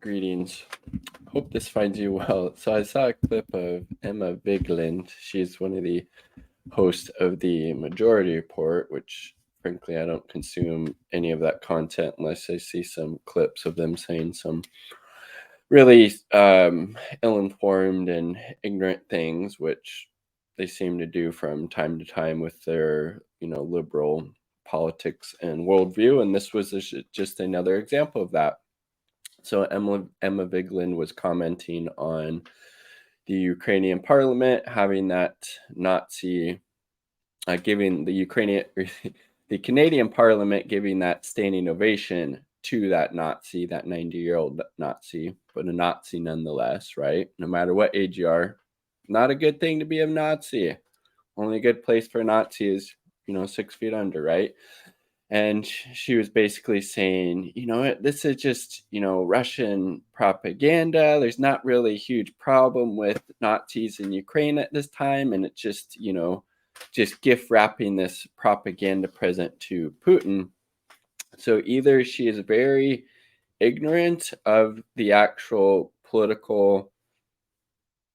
Greetings. Hope this finds you well. So I saw a clip of Emma Vigeland. She's one of the hosts of the Majority Report, which frankly I don't consume any of that content unless I see some clips of them saying some really ill-informed and ignorant things, which they seem to do from time to time with their, liberal politics and worldview. And this was just another example of that. So Emma Vigeland was commenting on the Ukrainian parliament having that Nazi, giving the the Canadian parliament giving that standing ovation to that Nazi, that 90-year-old Nazi, but a Nazi nonetheless, right? No matter what age you are, not a good thing to be a Nazi. Only a good place for a Nazi is, 6 feet under, right? And she was basically saying, this is just, Russian propaganda. There's not really a huge problem with Nazis in Ukraine at this time. And it's just, just gift wrapping this propaganda present to Putin. So either she is very ignorant of the actual political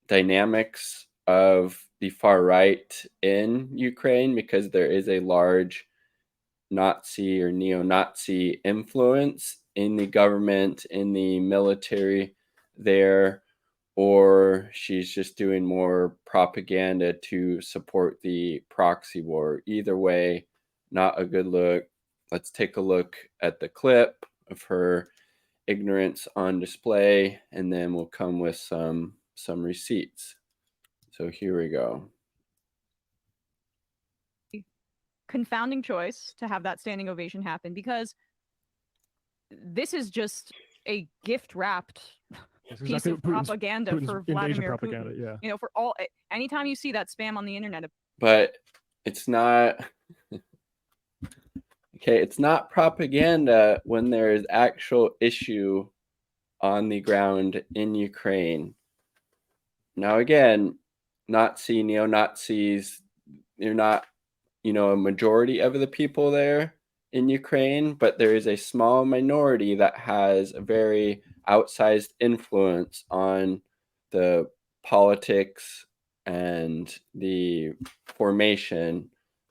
dynamics of the far right in Ukraine, because there is a large Nazi or neo-Nazi influence in the government, in the military there, or she's just doing more propaganda to support the proxy war. Either way, not a good look. Let's take a look at the clip of her ignorance on display, and then we'll come with some receipts. So here we go. Confounding choice to have that standing ovation happen, because this is just a gift wrapped piece of propaganda for Vladimir Putin. Yeah. For anytime you see that spam on the internet. But it's not okay. It's not propaganda when there is actual issue on the ground in Ukraine. Now again, neo-Nazis, they're not, a majority of the people there in Ukraine, but there is a small minority that has a very outsized influence on the politics and the formation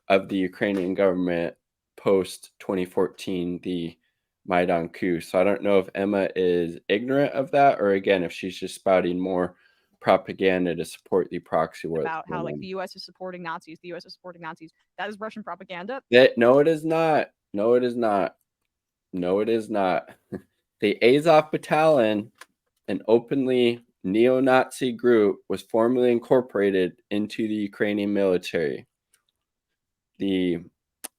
of the Ukrainian government post 2014, the Maidan coup. So I don't know if Emma is ignorant of that, or again, if she's just spouting more propaganda to support the proxy war. About how the U.S. is supporting Nazis. The U.S. is supporting Nazis. That is Russian propaganda. No, it is not. No, it is not. No, it is not. The Asaf Battalion, an openly neo-Nazi group, was formally incorporated into the Ukrainian military. The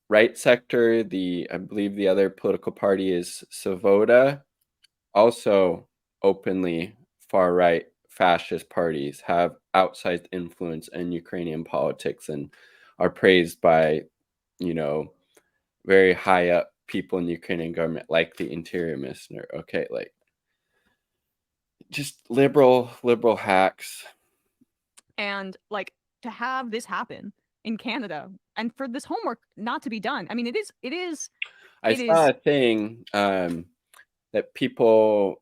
right sector, I believe the other political party is Svoboda, also openly far-right fascist parties, have outsized influence in Ukrainian politics and are praised by, very high up people in the Ukrainian government, like the Interior Minister. Okay, like just liberal hacks. And to have this happen in Canada and for this homework not to be done. I mean, it is. I saw a thing that people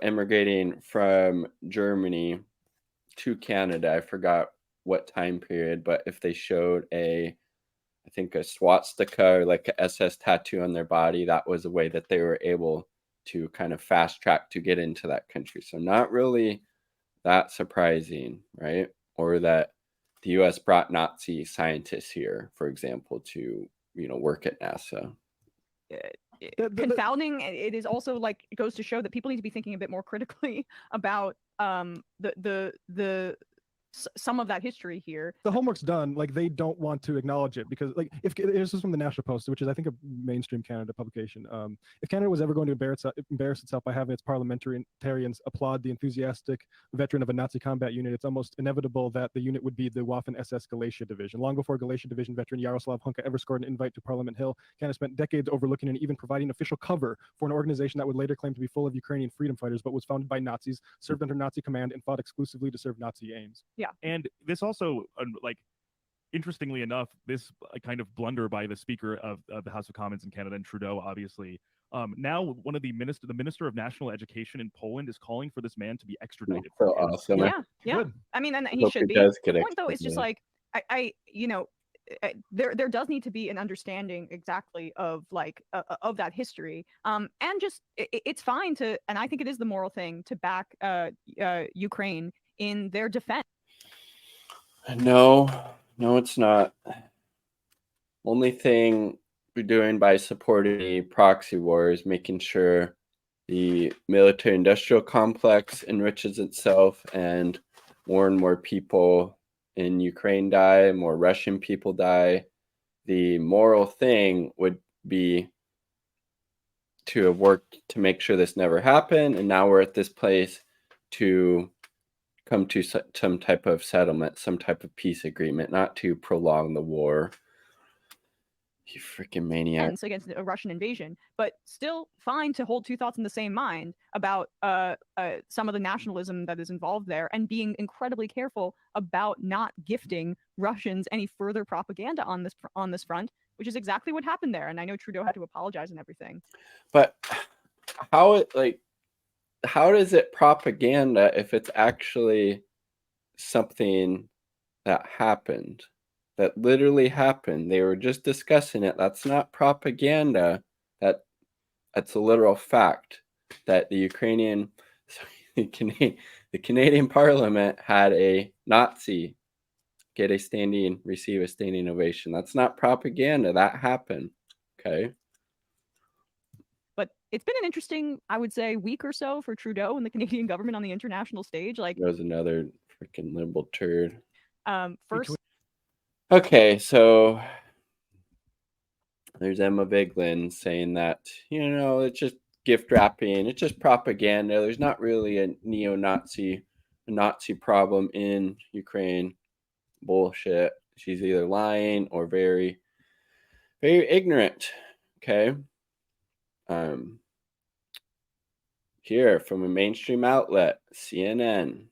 immigrating from Germany to Canada, I forgot what time period, but if they showed I think a swastika or like a SS tattoo on their body, that was a way that they were able to kind of fast track to get into that country. So not really that surprising, right? Or that the US brought Nazi scientists here, for example, to, work at NASA. Confounding. It is also it goes to show that people need to be thinking a bit more critically about the some of that history here. The homework's done. They don't want to acknowledge it because, if this is from the National Post, which is I think a mainstream Canada publication. If Canada was ever going to embarrass itself by having its parliamentarians applaud the enthusiastic veteran of a Nazi combat unit, it's almost inevitable that the unit would be the Waffen SS Galicia Division. Long before Galicia Division veteran Yaroslav Hunka ever scored an invite to Parliament Hill, Canada spent decades overlooking and even providing official cover for an organization that would later claim to be full of Ukrainian freedom fighters, but was founded by Nazis, served under Nazi command, and fought exclusively to serve Nazi aims. Yeah. And this also, interestingly enough, this kind of blunder by the Speaker of the House of Commons in Canada and Trudeau, obviously, Now, the minister of national education in Poland is calling for this man to be extradited. So awesome. Yeah. Good. I mean, and he Hope should he be. does The get point though is just like there does need to be an understanding exactly of like of that history. And just it's fine to, and I think it is the moral thing to back Ukraine in their defense. No, it's not. Only thing we're doing by supporting the proxy war is making sure the military-industrial complex enriches itself and more people in Ukraine die, more Russian people die. The moral thing would be to have worked to make sure this never happened, and now we're at this place to come to some type of settlement, some type of peace agreement, not to prolong the war. You freaking maniac. Against a Russian invasion, but still fine to hold two thoughts in the same mind about some of the nationalism that is involved there, and being incredibly careful about not gifting Russians any further propaganda on this front, which is exactly what happened there. And I know Trudeau had to apologize and everything. But how does it propaganda if it's actually something that happened? That literally happened. They were just discussing it. That's not propaganda. That's a literal fact that the Canadian Parliament had a Nazi receive a standing ovation. That's not propaganda. That happened. Okay. But it's been an interesting, I would say, week or so for Trudeau and the Canadian government on the international stage. Like, there was another freaking liberal turd. First. Okay, so there's Emma Vigeland saying that, it's just gift wrapping, it's just propaganda. There's not really a Nazi problem in Ukraine. Bullshit. She's either lying or very, very ignorant. Okay. Here from a mainstream outlet, CNN.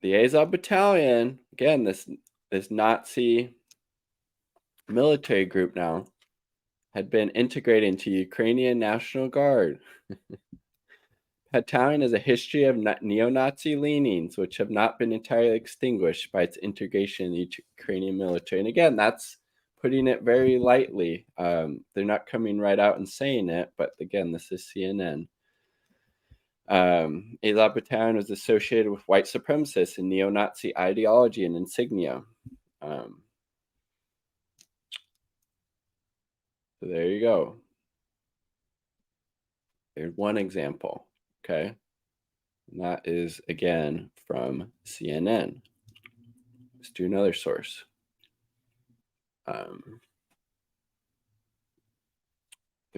The Asaf Battalion, again, this Nazi military group now, had been integrated into Ukrainian National Guard. Battalion has a history of neo-Nazi leanings, which have not been entirely extinguished by its integration in the Ukrainian military. And again, that's putting it very lightly. They're not coming right out and saying it, but again, this is CNN. Asaf Battalion was associated with white supremacists and neo-Nazi ideology and insignia. So there you go. There's one example, okay? And that is, again, from CNN. Let's do another source. The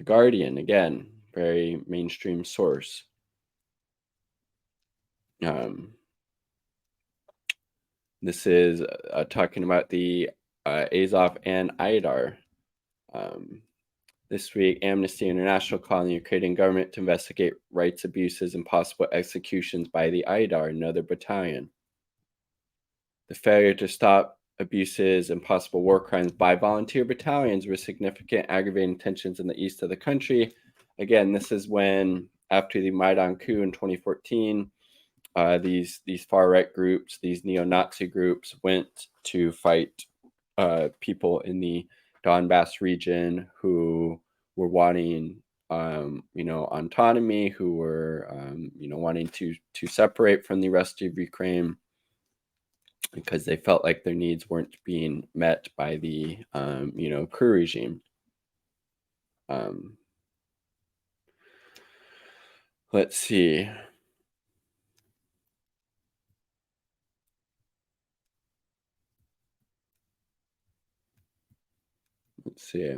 Guardian, again, very mainstream source. This is talking about the Azov and IDAR. This week, Amnesty International called on the Ukrainian government to investigate rights abuses and possible executions by the IDAR, another battalion. The failure to stop abuses and possible war crimes by volunteer battalions with significant aggravating tensions in the east of the country. Again, this is when, after the Maidan coup in 2014, these far-right groups, these neo-Nazi groups, went to fight people in the Donbass region who were wanting, autonomy, who were, wanting to separate from the rest of Ukraine because they felt like their needs weren't being met by the, coup regime. Let's see. Let's see.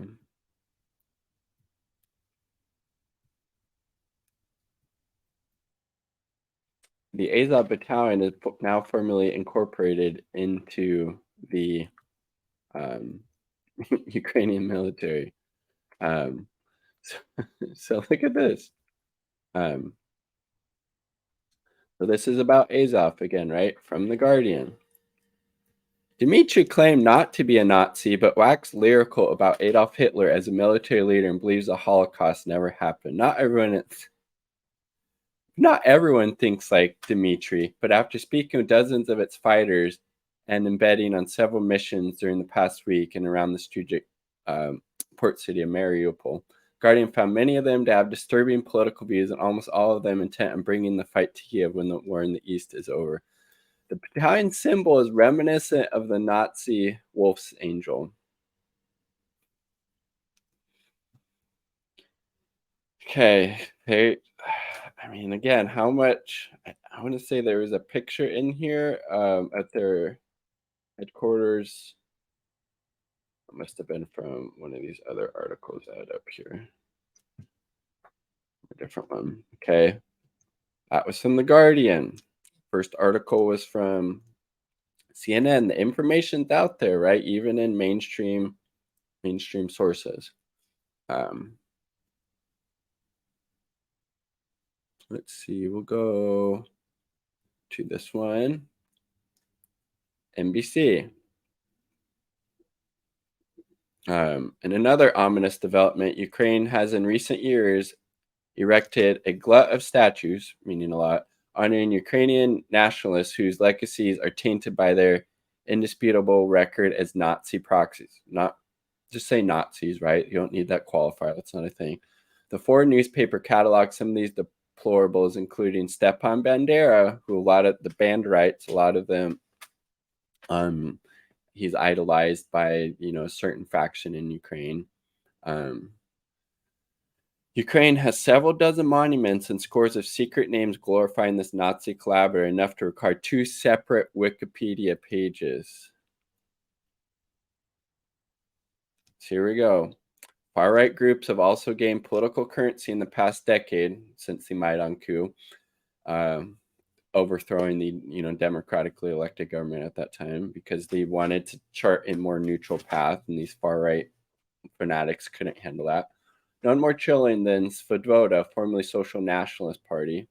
The Azov Battalion is now formally incorporated into the Ukrainian military. So look at this. So this is about Azov again, right? From The Guardian. Dmitry claimed not to be a Nazi, but waxed lyrical about Adolf Hitler as a military leader and believes the Holocaust never happened. Not everyone thinks like Dmitry, but after speaking with dozens of its fighters and embedding on several missions during the past week and around the strategic port city of Mariupol, Guardian found many of them to have disturbing political views and almost all of them intent on bringing the fight to Kiev when the war in the east is over. The battalion symbol is reminiscent of the Nazi wolf's angel. Okay, I mean, again, how much? I want to say there was a picture in here at their headquarters. It must have been from one of these other articles I had up here. A different one. Okay, that was from The Guardian. First article was from CNN. The information's out there, right? Even in mainstream sources. Let's see. We'll go to this one. NBC. In another ominous development, Ukraine has in recent years erected a glut of statues, meaning a lot, honoring Ukrainian nationalists whose legacies are tainted by their indisputable record as Nazi proxies. Not just say Nazis, right? You don't need that qualifier. That's not a thing. The foreign newspaper cataloged some of these deplorables, including Stepan Bandera, who a lot of the Banderites, a lot of them, he's idolized by, a certain faction in Ukraine. Ukraine has several dozen monuments and scores of secret names glorifying this Nazi collaborator, enough to require 2 separate Wikipedia pages. So here we go. Far-right groups have also gained political currency in the past decade since the Maidan coup, overthrowing the democratically elected government at that time because they wanted to chart a more neutral path, and these far-right fanatics couldn't handle that. None more chilling than Svoboda, formerly Social Nationalist Party,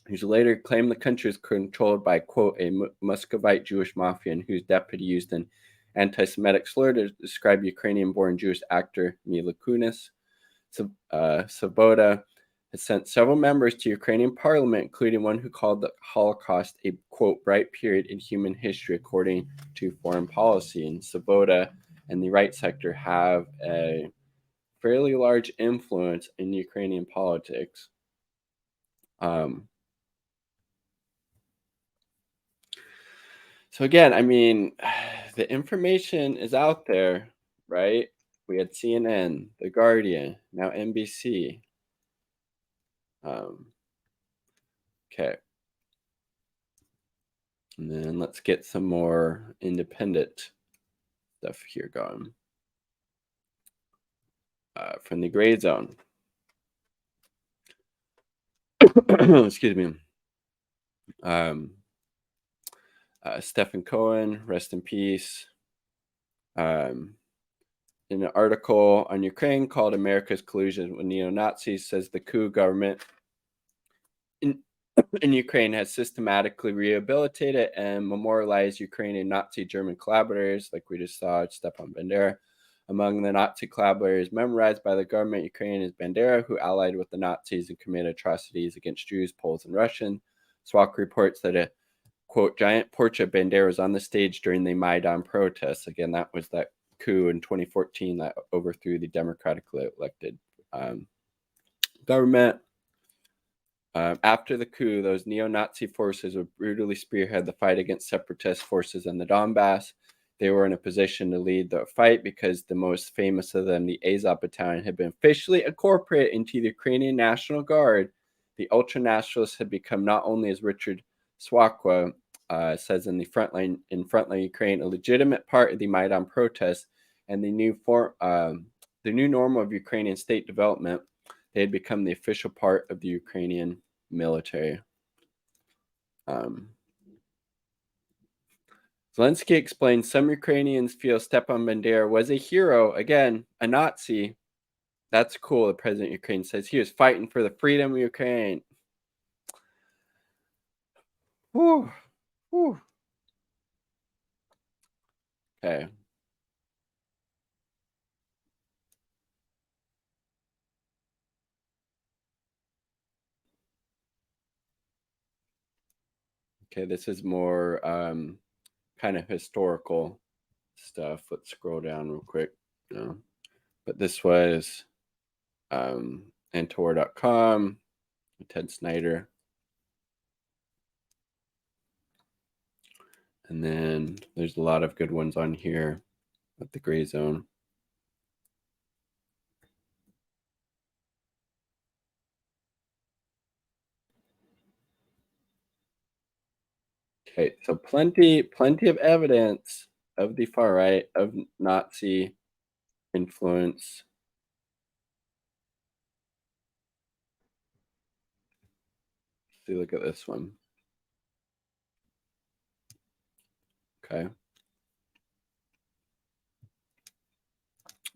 who's later claimed the country is controlled by, quote, a Muscovite Jewish mafia, and whose deputy used an anti-Semitic slur to describe Ukrainian-born Jewish actor Mila Kunis. Svoboda has sent several members to Ukrainian parliament, including one who called the Holocaust a, quote, bright period in human history, according to foreign policy. And Svoboda and the right sector have a fairly large influence in Ukrainian politics. So again, I mean, the information is out there, right? We had CNN, The Guardian, now NBC. Okay. And then let's get some more independent stuff here going. From the Gray Zone. Excuse me. Stephen Cohen, rest in peace. In an article on Ukraine called America's Collusion with Neo-Nazis, says the coup government in Ukraine has systematically rehabilitated and memorialized Ukrainian Nazi German collaborators, like we just saw, Stepan Bandera. Among the Nazi collaborators memorized by the government Ukraine is Bandera, who allied with the Nazis and committed atrocities against Jews, Poles, and Russians. SWAT reports that a, quote, giant portrait of Bandera was on the stage during the Maidan protests. Again, that was that coup in 2014 that overthrew the democratically elected government. After the coup, those neo-Nazi forces would brutally spearhead the fight against separatist forces in the Donbass. They were in a position to lead the fight because the most famous of them, the Asaf Battalion, had been officially incorporated into the Ukrainian National Guard. The ultra-nationalists had become not only, as Richard Swakwa says in Frontline Ukraine, a legitimate part of the Maidan protests and the new normal of Ukrainian state development. They had become the official part of the Ukrainian military. Zelensky explained some Ukrainians feel Stepan Bandera was a hero. Again, a Nazi. That's cool, the president of Ukraine says. He was fighting for the freedom of Ukraine. Whew. Whew. Okay. Okay, this is more kind of historical stuff. Let's scroll down real quick. No. But this was Antor.com, Ted Snyder. And then there's a lot of good ones on here with the gray zone. Okay, so plenty of evidence of the far right, of Nazi influence. Let's see, look at this one. Okay.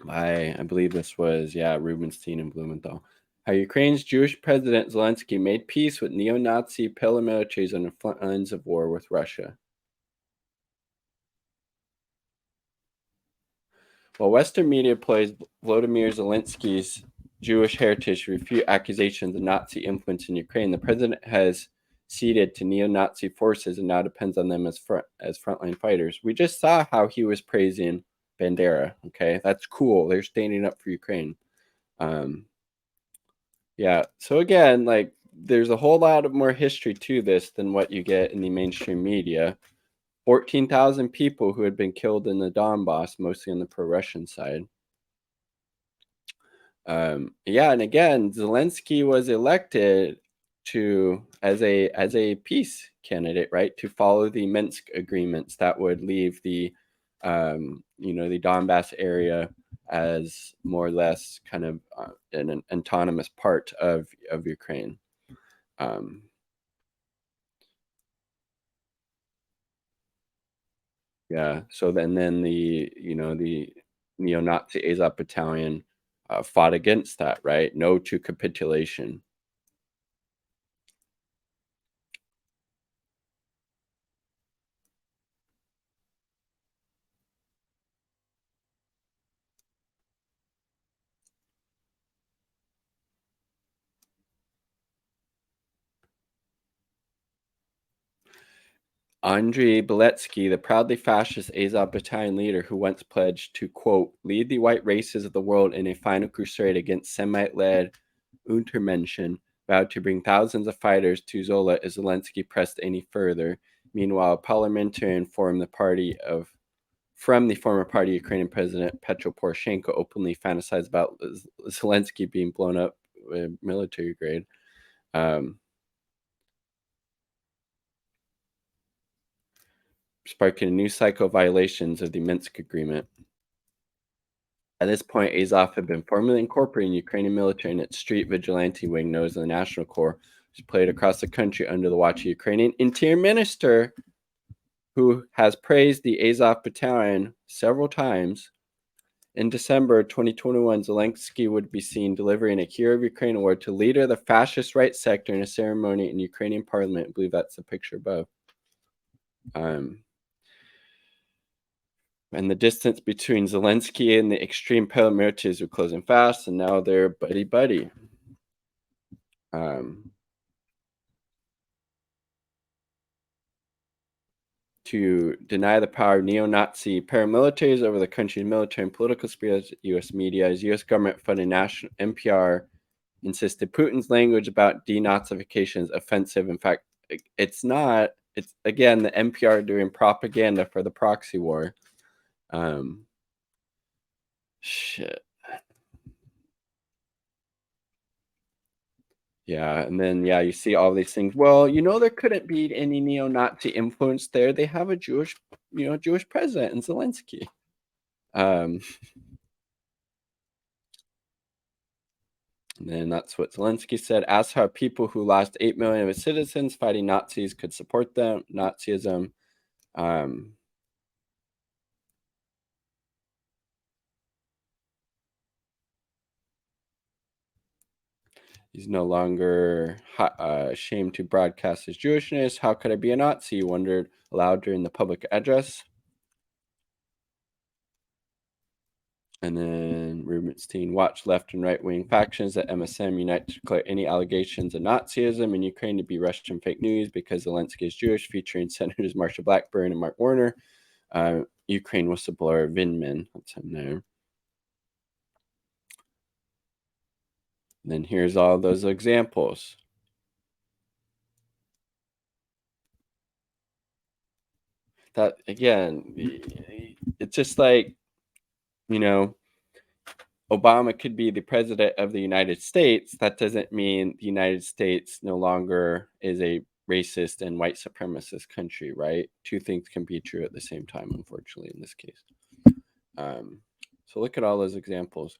I believe this was, Rubenstein and Blumenthal. How Ukraine's Jewish President Zelensky made peace with neo-Nazi paramilitaries on the front lines of war with Russia. While Western media plays Volodymyr Zelensky's Jewish heritage to refute accusations of Nazi influence in Ukraine, the president has ceded to neo-Nazi forces and now depends on them as frontline fighters. We just saw how he was praising Bandera. Okay, that's cool. They're standing up for Ukraine. Yeah. So again, like, there's a whole lot of more history to this than what you get in the mainstream media. 14,000 people who had been killed in the Donbass, mostly on the pro-Russian side. And again, Zelensky was elected as a peace candidate, right, to follow the Minsk agreements that would leave the the Donbass area as more or less kind of an autonomous part of Ukraine. So then the neo-Nazi Azov Battalion fought against that, right? No to capitulation. Andrei Beletsky, the proudly fascist Azov Battalion leader who once pledged to, quote, lead the white races of the world in a final crusade against Semite-led Untermenschen, vowed to bring thousands of fighters to Zola as Zelensky pressed any further. Meanwhile, a parliamentarian from the former party Ukrainian President Petro Poroshenko openly fantasized about Zelensky being blown up with military grade. Sparking a new cycle of violations of the Minsk agreement. At this point, Azov had been formally incorporating Ukrainian military in its street vigilante wing known as the National Corps, which played across the country under the watch of Ukrainian Interior Minister, who has praised the Azov Battalion several times. In December 2021, Zelensky would be seen delivering a Hero of Ukraine award to leader of the fascist right sector in a ceremony in Ukrainian parliament. I believe that's the picture above. And the distance between Zelensky and the extreme paramilitaries were closing fast, and now they're buddy-buddy. To deny the power of neo-Nazi paramilitaries over the country's military and political spheres, U.S. media, as U.S. government-funded national NPR insisted Putin's language about denazification is offensive. In fact, it's not. It's, again, the NPR doing propaganda for the proxy war. Shit. Yeah, and then you see all these things. Well, there couldn't be any neo-Nazi influence there. They have a Jewish president in Zelensky. And then that's what Zelensky said. Asked how people who lost 8 million of its citizens fighting Nazis could support them, Nazism. He's no longer ashamed to broadcast his Jewishness. How could I be a Nazi? He wondered aloud during the public address. And then Rubenstein, watch left and right wing factions at MSM unite to declare any allegations of Nazism in Ukraine to be Russian fake news because Zelensky is Jewish, featuring Senators Marsha Blackburn and Mark Warner. Ukraine whistleblower Vindman, that's him there. And then here's all those examples. That, again, it's just like, you know, Obama could be the president of the United States. That doesn't mean the United States no longer is a racist and white supremacist country, right? Two things can be true at the same time, unfortunately, in this case. So look at all those examples.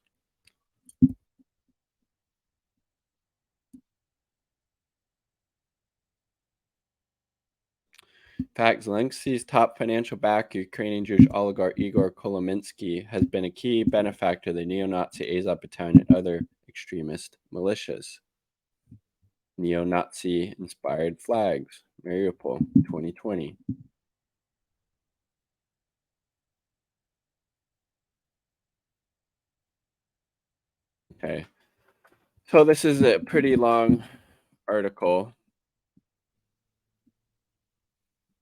In fact, Zelensky's top financial backer, Ukrainian Jewish oligarch Igor Kolominsky, has been a key benefactor of the neo-Nazi Asaf Battalion and other extremist militias. Neo-Nazi inspired flags, Mariupol, 2020. Okay, so this is a pretty long article,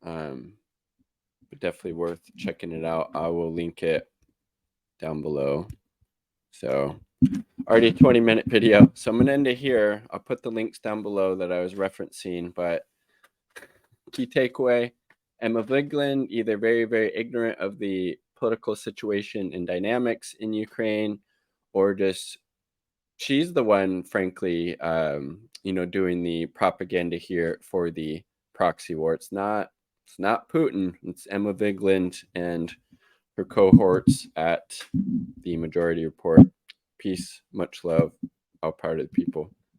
but definitely worth checking it out. I will link it down below. So already 20-minute video. So I'm going to end it here. I'll put the links down below that I was referencing, but key takeaway, Emma Vigeland, either very, very ignorant of the political situation and dynamics in Ukraine, or just she's the one, frankly, doing the propaganda here for the proxy war. It's not Putin. It's Emma Vigeland and her cohorts at the Majority Report. Peace, much love, all part of the people.